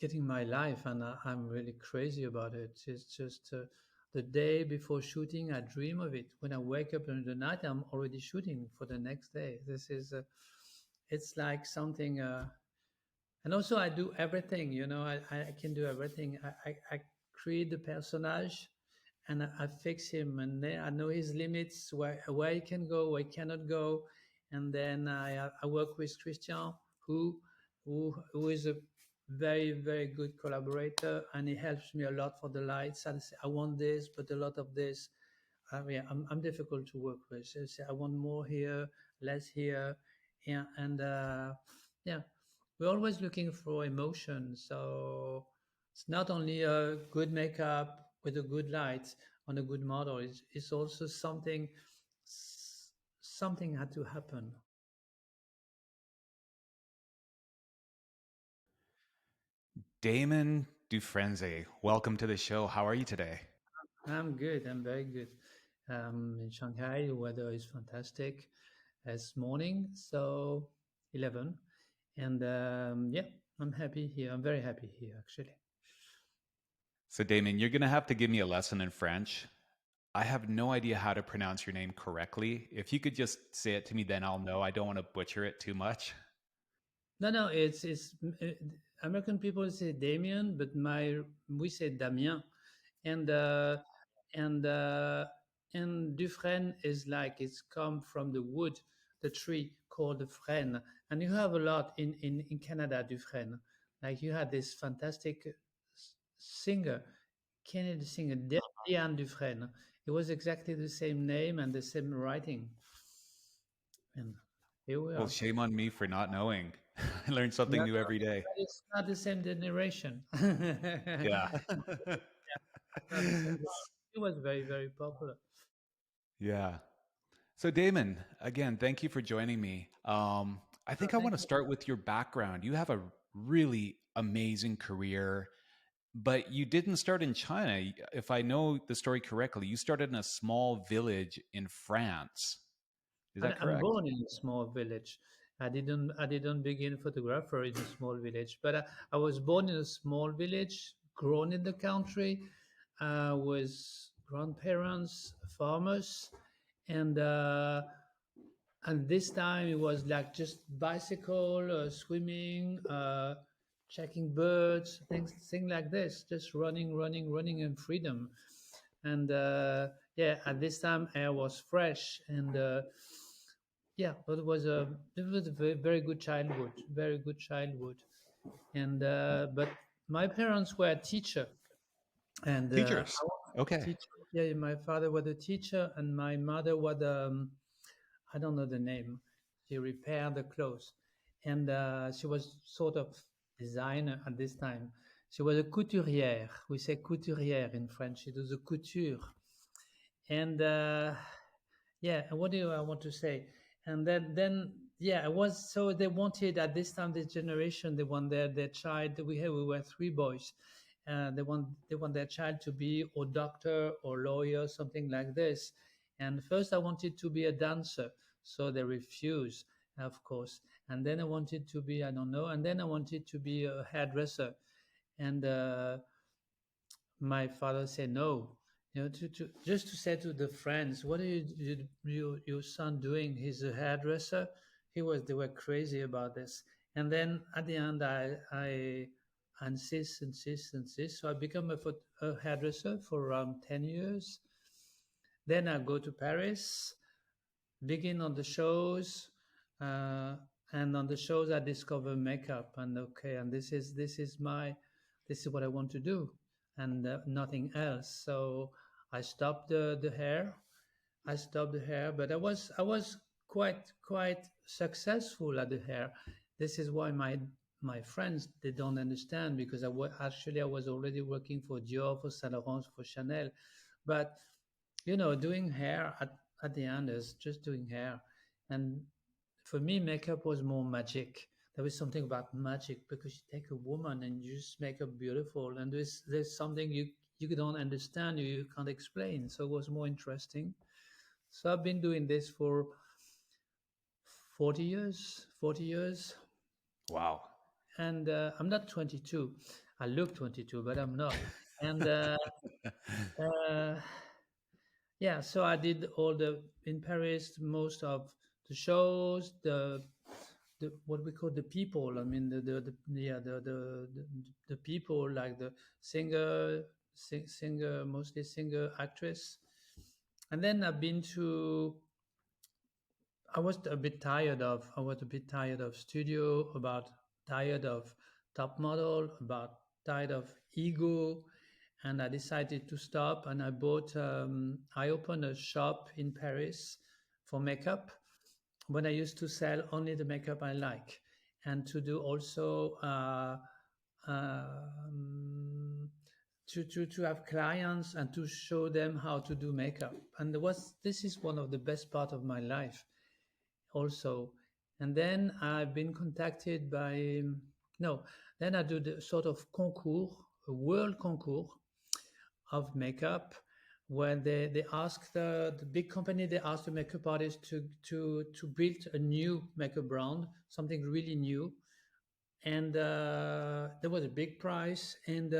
getting my life, and I'm really crazy about it. It's just the day before shooting, I dream of it. When I wake up in the night, I'm already shooting for the next day. This is it's like something. And also, I do everything. I can do everything. I create the personage, and I fix him, and then I know his limits, where he can go, where he cannot go, and then I work with Christian, who who is a very very good collaborator, and he helps me a lot for the lights. I say I want this, but a lot of this. Yeah, I'm difficult to work with. So say, I want more here, less here, yeah, and yeah, we're always looking for emotion. So it's not only a good makeup with a good light on a good model. It's also something had to happen. Damon Dufresne, welcome to the show. How are you today? I'm good. I'm very good. In Shanghai, the weather is fantastic. It's morning, so 11, and yeah, I'm happy here. I'm very happy here, actually. So, Damon, you're going to have to give me a lesson in French. I have no idea how to pronounce your name correctly. If you could just say it to me, then I'll know. I don't want to butcher it too much. No, no, it's American people say Damien, but my we say Damien, and and uh, and Dufresne is like it's come from the wood, the tree called the frêne, and you have a lot in Canada, Dufresne. Like you had this fantastic singer, Kennedy singer, Diane Dufresne. It was exactly the same name and the same writing, and here we Well, are. shame on me for not knowing. I learn No, something new no, every day. it's not the same generation. Yeah. It's not the same. It was very, very popular. Yeah. So, Damon, again, thank you for joining me. I Oh, think I want thank to you. start with your background. You have a really amazing career. But you didn't start in China. If I know the story correctly, you started in a small village in France. Is that I'm correct? born in a small village. I didn't begin photographer in a small village, but I was born in a small village, grown in the country, with grandparents, farmers, and this time it was like just bicycle, swimming, checking birds, things like this, just running in freedom. And yeah, at this time air was fresh, and yeah, but it was a very, very good childhood, very good childhood. And but my parents were a teacher, and Teachers. Okay. teacher. Yeah, my father was a teacher, and my mother was I don't know the name. She repaired the clothes, and she was sort of designer at this time. She was a couturière. We say couturière in French. She does a couture, and yeah. And what do I want to say? And then yeah, I was so they wanted at this time, this generation, they want their child. We were three boys. They want their child to be or doctor or lawyer, something like this. And first, I wanted to be a dancer, so they refused, of course. And then I wanted to be, I don't know. And then I wanted to be a hairdresser, and my father said no. To just to say to the friends, what are your son doing? He's a hairdresser. They were crazy about this. And then at the end, I insist. So I become a hairdresser for around 10 years. Then I go to Paris, begin on the shows, uh, and on the shows I discover makeup, and okay, and this is what I want to do, and nothing else. So I stopped the hair. I stopped the hair, but I was quite successful at the hair. This is why my friends, they don't understand, because actually I was already working for Dior, for Saint Laurent, for Chanel, but doing hair at the end is just doing hair. And for me, makeup was more magic. There was something about magic, because you take a woman and you just make her beautiful, and there's something you don't understand, you can't explain. So it was more interesting. So I've been doing this for 40 years. 40 years. Wow. and I'm not 22. I look 22, but I'm not. And uh, yeah, so I did all the in Paris, most of the shows, the what we call the people. I mean, the yeah the people like the singer, mostly singer, actress. And then I've been to. I was a bit tired of studio, about tired of top model, about tired of ego, and I decided to stop. And I opened a shop in Paris for makeup when I used to sell only the makeup I like, and to do also um, to have clients and to show them how to do makeup. And this is one of the best part of my life also. And then I've been contacted by no, then I do the sort of concours, a world concours of makeup, where they ask the big company, they ask the makeup artist to build a new makeup brand, something really new. And there was a big prize, and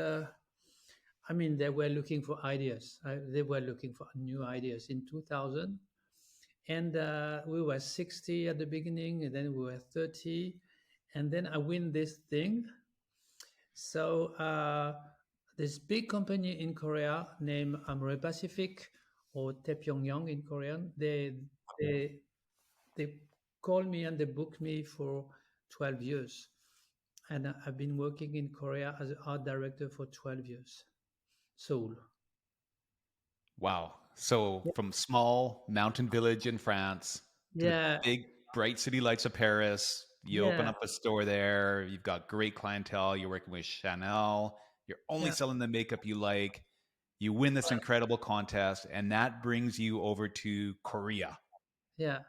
I mean, they were looking for ideas. They were looking for new ideas in 2000, and we were 60 at the beginning, and then we were 30, and then I win this thing. So this big company in Korea named Amore Pacific, or Taepyeongyang in Korean, they they called me and they booked me for 12 years, and I've been working in Korea as an art director for 12 years. Seoul. Wow. So Yeah, from small mountain village in France to the yeah, big bright city lights of Paris, you open yeah, up a store there, you've got great clientele, you're working with Chanel, you're only yeah. selling the makeup you like, you win this incredible contest, and that brings you over to Korea. Yeah.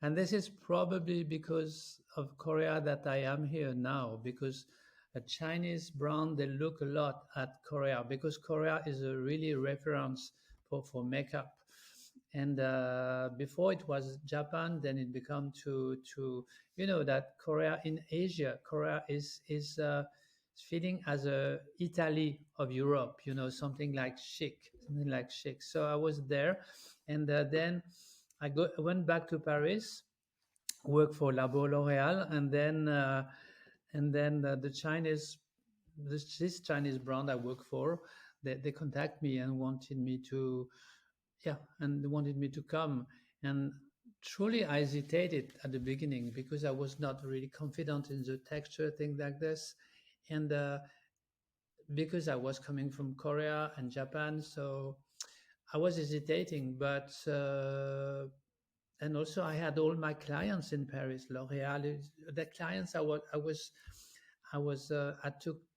And this is probably because of Korea that I am here now, because a Chinese brand, they look a lot at Korea, because Korea is a really reference for makeup. And before it was Japan, then it become to that Korea in Asia, Korea is feeling as a Italy of Europe, something like chic, something like chic. So I was there, and then I went back to Paris, worked for Labo L'Oreal, and then the Chinese this Chinese brand I work for, they contact me and wanted me to, yeah, and they wanted me to come. And truly I hesitated at the beginning because I was not really confident in the texture, things like this. And because I was coming from Korea and Japan, so I was hesitating. But and also I had all my clients in Paris. L'Oréal, the clients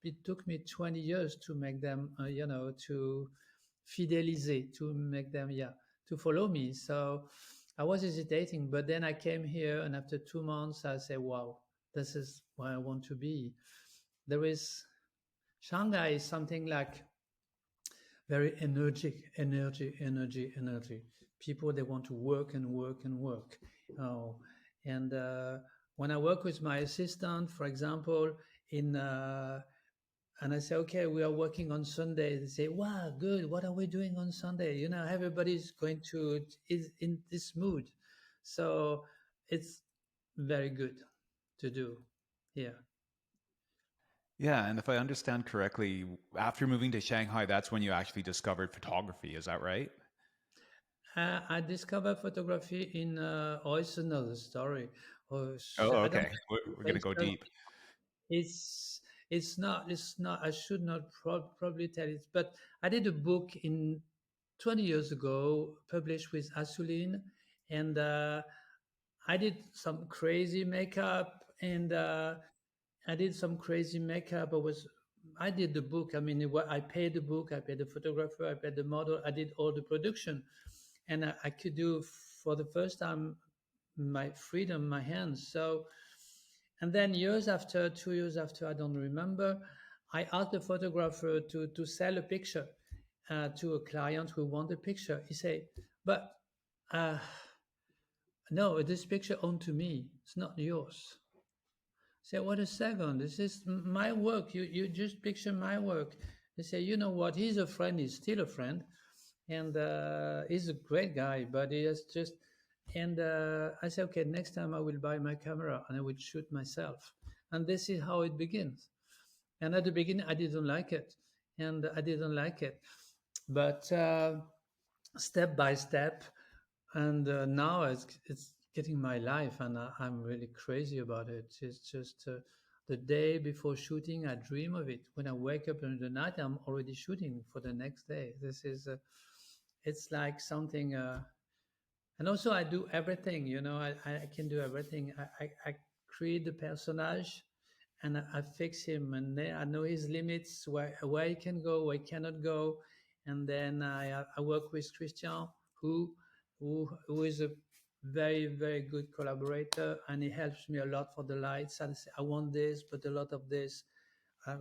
it took me 20 years to make them, to fideliser, to make them, yeah, to follow me. So I was hesitating, but then I came here, and after 2 months, I said, wow, this is where I want to be. There is Shanghai is something like very energy. People, they want to work and work and work. Oh, and when I work with my assistant, for example, in and I say, okay, we are working on Sunday. They say, wow, good. What are we doing on Sunday? Everybody's going to is in this mood, so it's very good to do. Yeah. Yeah, and if I understand correctly, after moving to Shanghai, that's when you actually discovered photography. Is that right? I discovered photography in, oh, it's another story. Oh, Oh, I don't okay. We're going to it's go deep. it's it's not, I should not probably tell it, but I did a book in 20 years ago, published with Asulin, and I did some crazy makeup, and I did some crazy makeup. I did the book. I mean, I paid the book, I paid the photographer, I paid the model, I did all the production, and I could do for the first time my freedom, my hands. So, and then years after, 2 years after, I don't remember, I asked the photographer to sell a picture to a client who wanted a picture. He said, but uh, no, this picture owned to me. It's not yours. Say, what a second, this is my work. You just picture my work. They say, you know what? He's a friend. He's still a friend, and he's a great guy. But he has just. And I say, okay, next time I will buy my camera and I will shoot myself. And this is how it begins. And at the beginning, I didn't like it, and I didn't like it, but step by step, and now it's getting my life, and I'm really crazy about it. It's just the day before shooting, I dream of it. When I wake up in the night, I'm already shooting for the next day. This is it's like something. And also, I do everything. I can do everything. I create the personage, and I fix him, and then I know his limits, where he can go, where he cannot go, and then I work with Christian, who who is a very very good collaborator, and he helps me a lot for the lights. I say I want this, but a lot of this.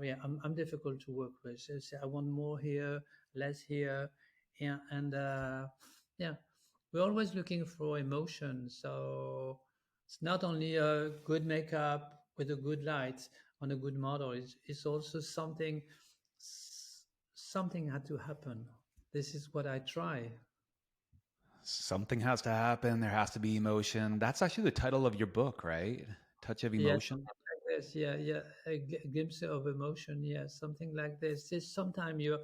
Yeah, I'm difficult to work with. So say I want more here, less here, yeah, and yeah, we're always looking for emotion. So it's not only a good makeup with a good light on a good model. It's also something had to happen. This is what I try. Something has to happen. There has to be emotion. That's actually the title of your book, right? Touch of Yeah, Emotion. something like this. Yeah, yeah, a glimpse of emotion. Yeah, something like this. This sometimes you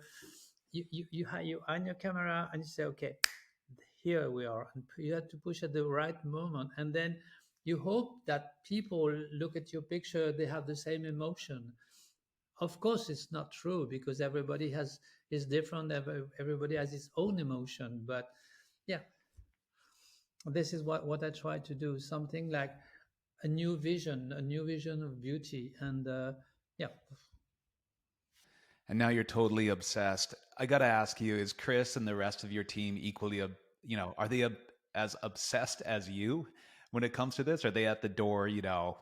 on your camera and you say, okay, here we are, and you have to push at the right moment, and then you hope that people look at your picture, they have the same emotion. Of course, it's not true because everybody has is different. Everybody has his own emotion, but yeah, this is what I try to do. Something like a new vision of beauty, and yeah, And now you're totally obsessed. I got to ask you, is Chris and the rest of your team equally, are they as obsessed as you when it comes to this? Are they at the door,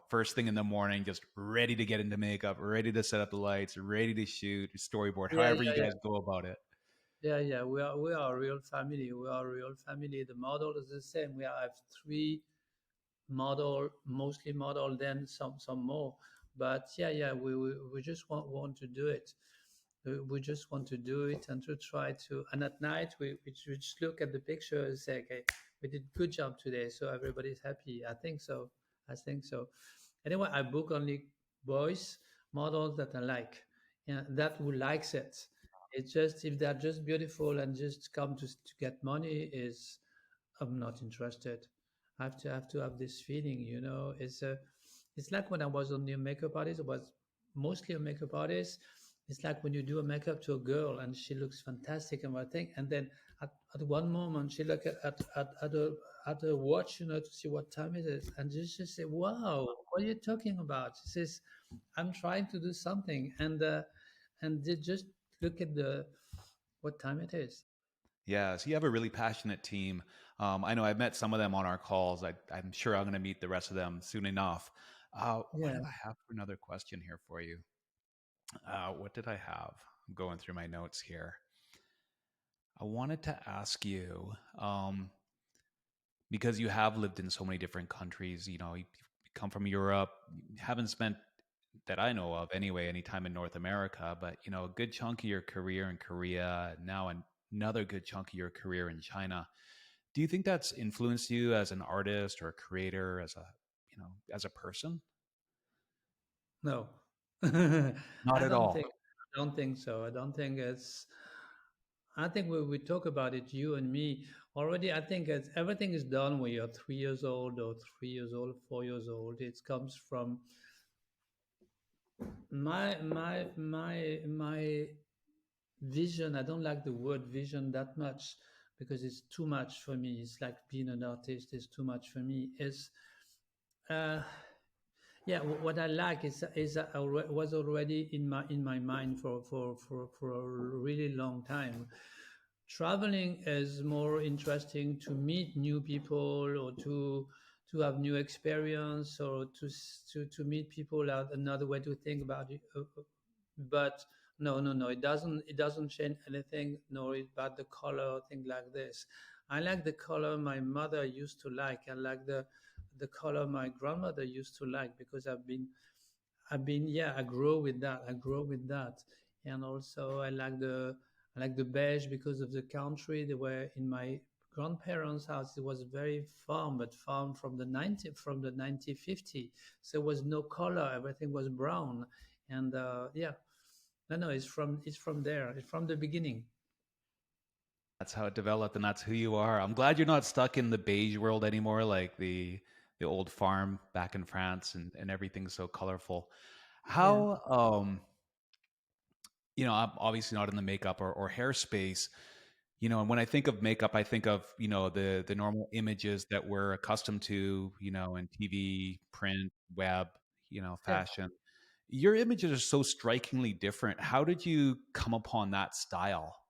first thing in the morning, just ready to get into makeup, ready to set up the lights, ready to shoot, storyboard, yeah, however you yeah, yeah. guys go about it? Yeah, yeah, we are a real family. We are a real family. The model is the same. We have three model, mostly model, then some more. But yeah, yeah, we just want to do it. We just want to do it and to try to. And at night, we just look at the picture and say, okay, we did good job today, so everybody's happy. I think so. I think so. Anyway, I book only boys models that I like. Yeah, that who likes it. It's just if they're just beautiful and just come to get money, is I'm not interested. I have to have this feeling. It's like when I was only a makeup artist. I was mostly a makeup artist. It's like when you do a makeup to a girl and she looks fantastic and everything, and then at one moment she look at a watch, to see what time it is, and just say, "Wow, what are you talking about?" She says, "I'm trying to do something," and they just look at the what time it is. Yeah, so you have a really passionate team. I know I've met some of them on our calls. I'm sure I'm going to meet the rest of them soon enough. What Yeah. did I have for another question here for you? What did I have? I'm going through my notes here. I wanted to ask you, because you have lived in so many different countries, you come from Europe, you haven't spent, that I know of anyway, any time in North America, but a good chunk of your career in Korea, now another good chunk of your career in China. Do you think that's influenced you as an artist or a creator, as a person? No, Not I at don't all. think. I don't think so. I don't think it's. I think we talk about it, you and me already. I think everything is done when you're 3 years old or 3 years old, 4 years old. It comes from my vision. I don't like the word vision that much because it's too much for me. It's like being an artist is too much for me. It's uh, Yeah, what I like is was already in my mind for a really long time. Traveling is more interesting to meet new people or to have new experience or to meet people out another way to think about it. But no, no, no, it doesn't change anything. Nor about the color, thing like this. I like the color my mother used to like. I like the color my grandmother used to like because I've been I've been, yeah, I grow with that. I grow with that, and also I like the beige because of the country. They were in my grandparents' house. It was very farm, but farm from the 1950. So there was no color. Everything was brown, and yeah, no, it's from there. It's from the beginning. That's how it developed, and that's who you are. I'm glad you're not stuck in the beige world anymore, like the old farm back in France, and everything's so colorful. Yeah. How I'm obviously not in the makeup or hair space. And when I think of makeup, I think of, the normal images that we're accustomed to, in TV, print, web, Yeah. fashion. Your images are so strikingly different. How did you come upon that style?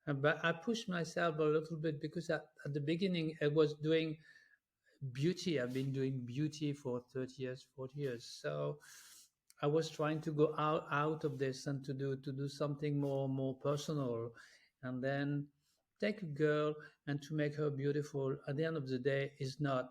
But I pushed myself a little bit because at the beginning I was doing beauty. I've been doing beauty for 30 years, 40 years. So I was trying to go out of this and to do something more personal, and then take a girl and to make her beautiful. At the end of the day, is not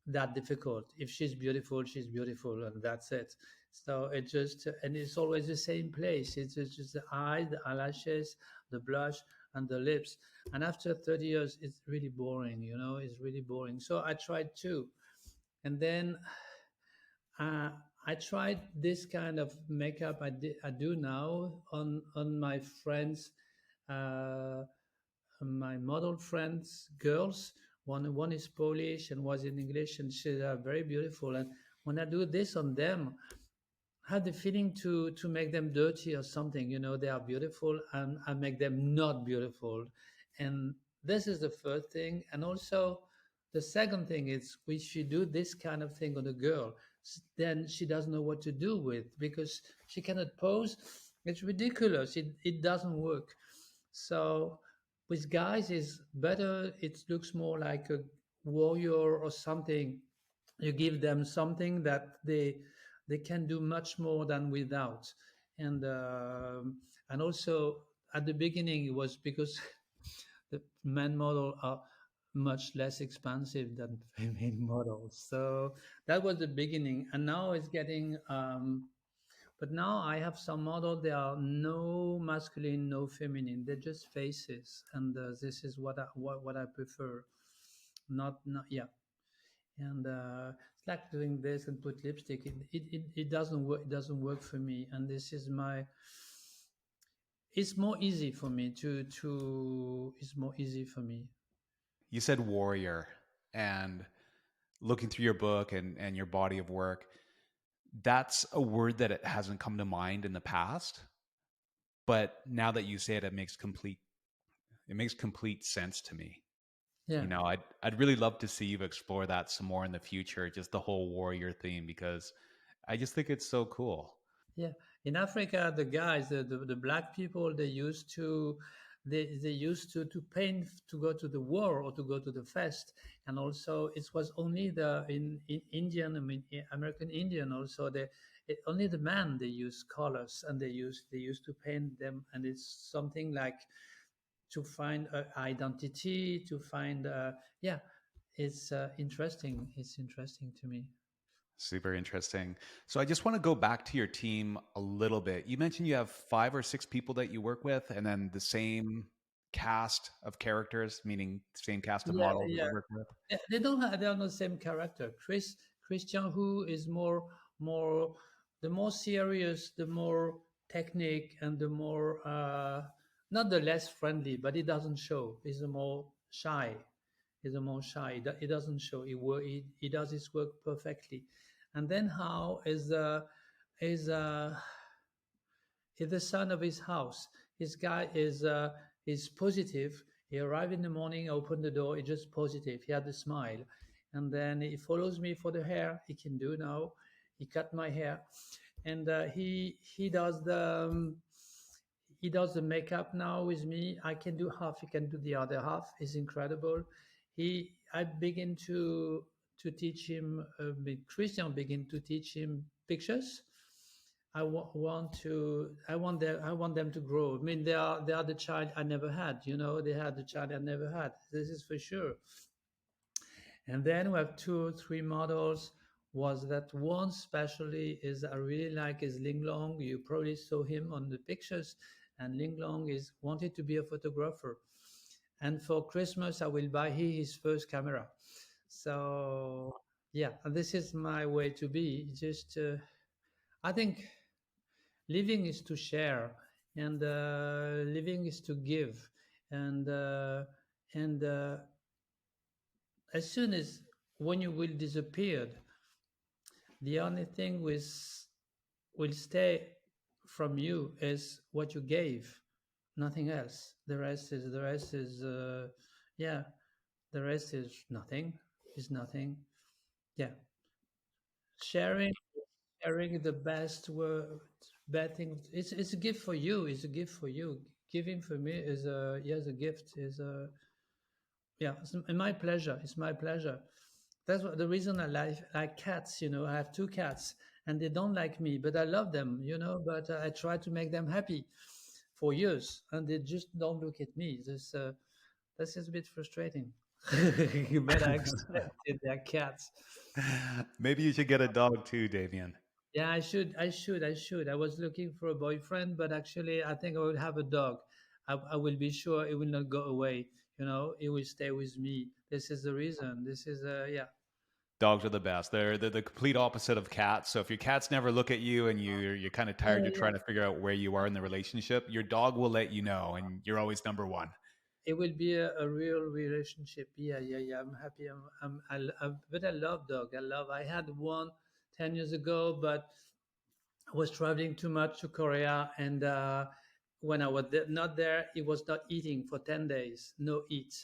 that difficult. If she's beautiful, and that's it. So it just, and it's always the same place. It's just the eyes, the eyelashes, the blush, and the lips. And after 30 years, it's really boring. It's really boring. So I tried too, and then uh, I tried this kind of makeup. I do now on my friends, uh, my model friends, girls. One is Polish and was in English, and she's very beautiful. And when I do this on them, I had the feeling to make them dirty or something. They are beautiful, and I make them not beautiful. And this is the first thing. And also, the second thing is, if you do this kind of thing on a girl, then she doesn't know what to do with, because she cannot pose. It's ridiculous. It doesn't work. So with guys, is better. It looks more like a warrior or something. You give them something that they can do much more than without. And also, at the beginning, it was because the men model are much less expensive than female models. So that was the beginning, and now it's getting but now I have some models. They are no masculine, no feminine. They're just faces, and this is what I prefer. Not yeah. And it's like doing this and put lipstick. It doesn't work. It doesn't work for me. And this is my. It's more easy for me to. It's more easy for me. You said warrior, and looking through your book and your body of work, that's a word that it hasn't come to mind in the past. But now that you say it, it makes complete sense to me. Yeah. I'd really love to see you explore that some more in the future, just the whole warrior theme, because I just think it's so cool. Yeah, in Africa, the guys, the black people, they used to paint to go to the war or to go to the fest, and also it was only in Indian, I mean American Indian also only the man they use colors, and they used to paint them, and it's something like to find identity, to find yeah, it's interesting. It's interesting to me. Super interesting. So I just want to go back to your team a little bit. You mentioned you have 5 or 6 people that you work with, and then the same cast of characters, meaning same cast of Yeah, models that yeah. you work with. They don't have, they are not the same character. Christian, who is more the more serious, the more technique, and the more not the less friendly, but he doesn't show. He's the more shy. He's the more shy. He doesn't show. He does his work perfectly. And then how is the son of his house. His guy is positive. He arrived in the morning, opened the door. He's just positive. He had a smile, and then he follows me for the hair. He can do now. He cut my hair, and he does the makeup now with me. I can do half. He can do the other half. It's incredible. I begin to teach him. Christian begin to teach him pictures. I want them to grow. I mean, they are the child I never had. They had the child I never had. This is for sure. And then we have two or three models. was that one especially is I really like is Ling Long. You probably saw him on the pictures, and Ling Long is wanted to be a photographer. And for Christmas, I will buy his first camera. So yeah, and this is my way to be. Just I think living is to share, and living is to give, and as soon as when you will disappear, the only thing will stay from you is what you gave, nothing else. The rest is yeah, the rest is nothing, is nothing. Yeah, sharing, sharing the best word, bad thing. It's a gift for you. It's a gift for you. Giving for me is a yes, a gift is a yeah. It's my pleasure. It's my pleasure. That's what the reason I like cats. You know, I have two cats, and they don't like me, but I love them. You know, but I try to make them happy for years, and they just don't look at me. This is a bit frustrating. But I accepted their cats. Maybe you should get a dog too, Damien. Yeah, I should. I was looking for a boyfriend, but actually, I think I will have a dog. I will be sure it will not go away. You know, it will stay with me. This is the reason. This is yeah. Dogs are the best. They're the complete opposite of cats. So if your cats never look at you and you're kind of Yeah, tired, you're yeah. trying to figure out where you are in the relationship, your dog will let you know, and you're always number one. It will be a real relationship. Yeah, yeah, yeah. I'm happy. But I love dog. I love. I had one 10 years ago, but I was traveling too much to Korea, and when I was not there, he was not eating for 10 days. No eat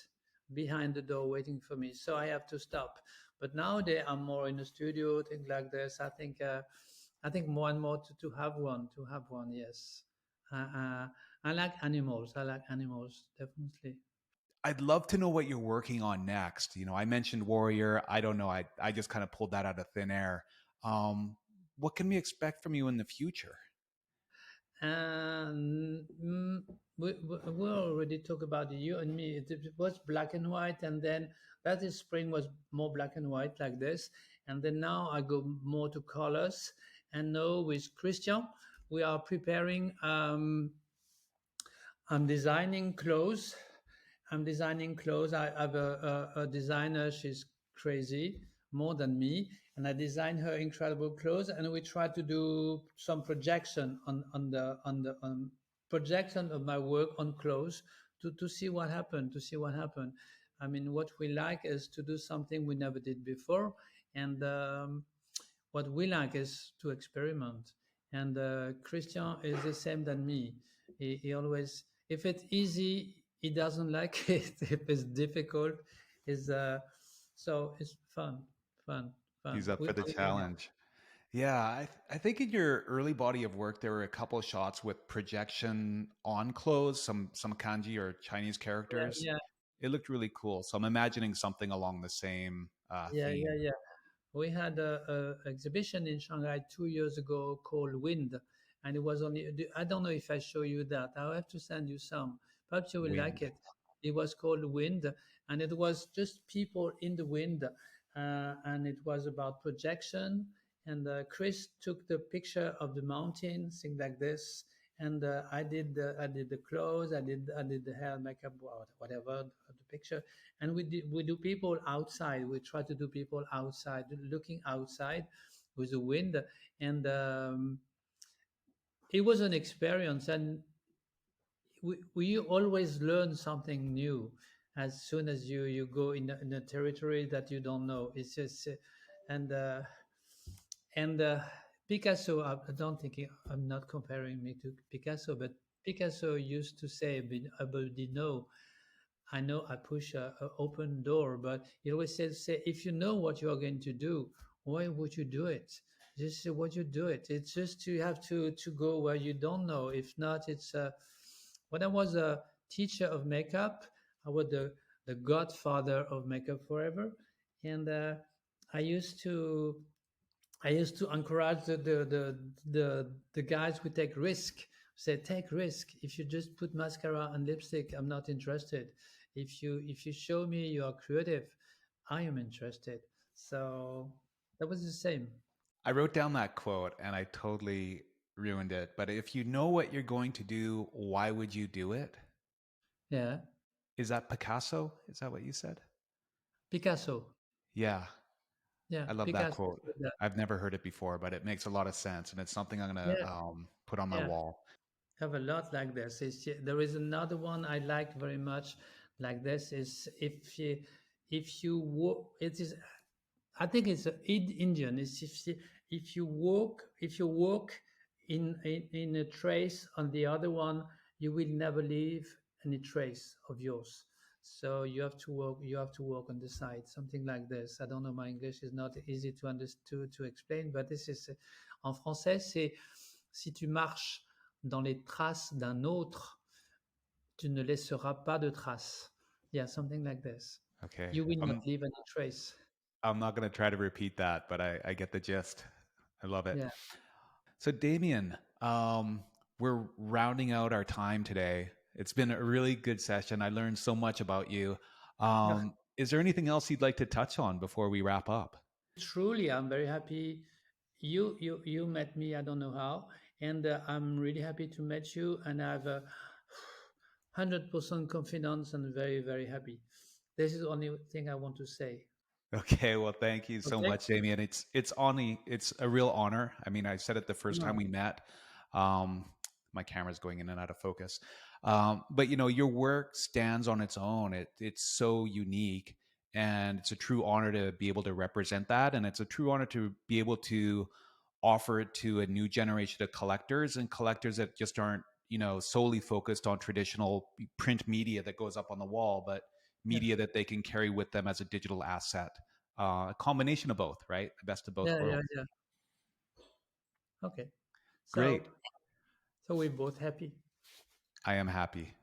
behind the door waiting for me. So I have to stop. But nowadays I'm more in the studio, things like this. I think more and more to have one, to have one. Yes, I like animals. I like animals definitely. I'd love to know what you're working on next. I mentioned Warrior. I don't know. I just kind of pulled that out of thin air. Um, what can we expect from you in the future? And we already talked about you and me. It was black and white, and then that is spring was more black and white like this, and then now I go more to colors. And now with Christian, we are preparing. I'm designing clothes. I'm designing clothes. I have a designer. She's crazy, more than me, and I design her incredible clothes. And we try to do some projection on projection of my work on clothes to see what happened. To see what happened. I mean, what we like is to do something we never did before, and what we like is to experiment. And Christian is the same than me. He always, if it's easy, he doesn't like it. If it's difficult, is so it's fun, fun. He's up for the challenge. Yeah, I think in your early body of work, there were a couple of shots with projection on clothes, some kanji or Chinese Yeah, characters. yeah, It looked really cool. So I'm imagining something along the same yeah, yeah, theme. yeah. We had a exhibition in Shanghai 2 years ago called Wind, and it was only. I don't know if I show you that. I'll have to send you some. Perhaps you will like Wind. it. It was called Wind, and it was just people in the wind, and it was about projection. And Chris took the picture of the mountain, things like this, and I did the clothes, I did the hair, makeup, whatever the picture, and we do people outside. We try to do people outside, looking outside with the wind, and it was an experience, and we always learn something new as soon as you go in a territory that you don't know. It's just and and Picasso. I don't think I'm not comparing me to Picasso, but Picasso used to say, "I already know." I know I push a open door, but he always says, say, if you know what you are going to do, why would you do it? Just say what you do it. It's just you have to go where you don't know. If not, it's when I was a teacher of makeup, I was the godfather of makeup forever, and I used to I used to encourage the guys who take risk. Say take risk. If you just put mascara and lipstick, I'm not interested. If you show me you are creative, I am interested. So That was the same. I wrote down that quote and I totally ruined it. But if you know what you're going to do, why would you do it? Yeah. Is that Picasso? Is that what you said? Picasso. Yeah, Yeah, I love that Picasso quote. said that. I've never heard it before, but it makes a lot of sense, and it's something I'm gonna Yeah, put on my yeah. wall. Have a lot like this. There is another one I like very much like this is if you walk, it is, I think it's Indian. Is if you walk in a trace on the other one, you will never leave any trace of yours. So you have to walk. You have to walk on the side. Something like this. I don't know. My English is not easy to understand to explain, but this is en français. C'est si tu marches dans les traces d'un autre, tu ne laisseras pas de traces. Yeah, something like this. Okay, You will not leave any trace. I'm not gonna try to repeat that, but I get the gist. I love it. Yeah. So, Damien, we're rounding out our time today. It's been a really good session. I learned so much about you. Is there anything else you'd like to touch on before we wrap up? Truly, I'm very happy. You met me. I don't know how, and I'm really happy to meet you. And I have a 100% confidence and very happy. This is the only thing I want to say. Okay, well, thank you so Okay. much, Damien. It's a real honor. I mean, I said it the first time No. we met. Um, my camera's going in and out of focus, but your work stands on its own. It's so unique, and it's a true honor to be able to represent that, and it's a true honor to be able to offer it to a new generation of collectors and collectors that just aren't solely focused on traditional print media that goes up on the wall, but Yeah. media that they can carry with them as a digital asset. A combination of both, right? The best of both Yeah. worlds. Yeah. Okay. Great. So we're both happy. I am happy.